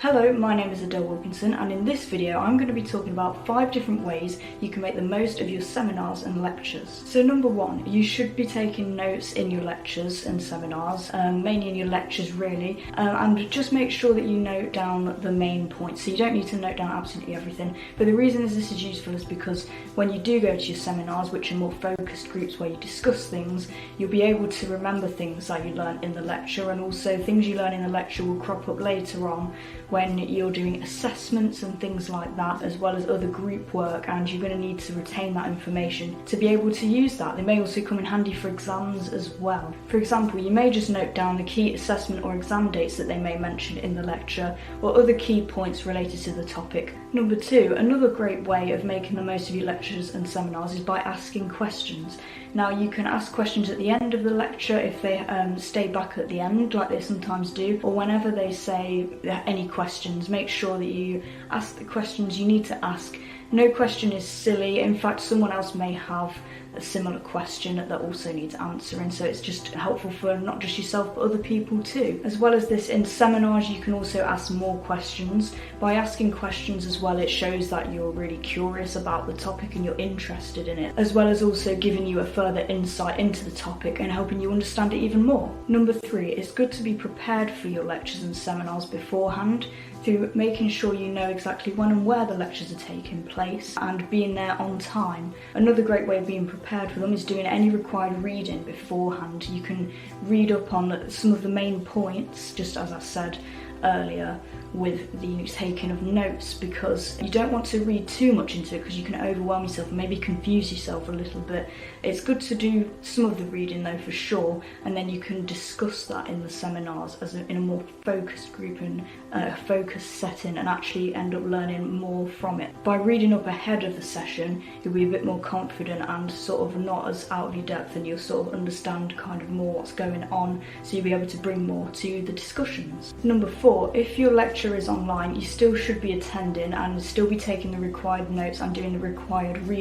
Hello, my name is Adele Wilkinson, and in this video I'm going to be talking about 5 different ways you can make the most of your seminars and lectures. So number 1, you should be taking notes in your lectures and seminars, mainly in your lectures really, and just make sure that you note down the main points. So you don't need to note down absolutely everything, but the reason this is useful is because when you do go to your seminars, which are more focused groups where you discuss things, you'll be able to remember things that you learn in the lecture, and also things you learn in the lecture will crop up later on when you're doing assessments and things like that, as well as other group work, and you're going to need to retain that information to be able to use that. They may also come in handy for exams as well. For example, you may just note down the key assessment or exam dates that they may mention in the lecture, or other key points related to the topic. Number 2, another great way of making the most of your lectures and seminars is by asking questions. Now you can ask questions at the end of the lecture if they stay back at the end, like they sometimes do, or whenever they say any questions. Make sure that you ask the questions you need to ask. No question is silly. In fact, someone else may have a similar question that also needs answering, so it's just helpful for not just yourself but other people too. As well as this, in seminars you can also ask more questions. By asking questions as well, it shows that you're really curious about the topic and you're interested in it, as well as also giving you a further insight into the topic and helping you understand it even more. Number 3, it's good to be prepared for your lectures and seminars beforehand, through making sure you know exactly when and where the lectures are taking place and being there on time. Another great way of being prepared for them is doing any required reading beforehand. You can read up on some of the main points, just as I said earlier, with the taking of notes, because you don't want to read too much into it because you can overwhelm yourself and maybe confuse yourself a little bit. It's good to do some of the reading though, for sure, and then you can discuss that in the seminars in a more focused group and a focused setting, and actually end up learning more from it. By reading up ahead of the session, you'll be a bit more confident and sort of not as out of your depth, and you'll sort of understand kind of more what's going on, so you'll be able to bring more to the discussions. Number 4, if your lecture is online, you still should be attending and still be taking the required notes and doing the required reading.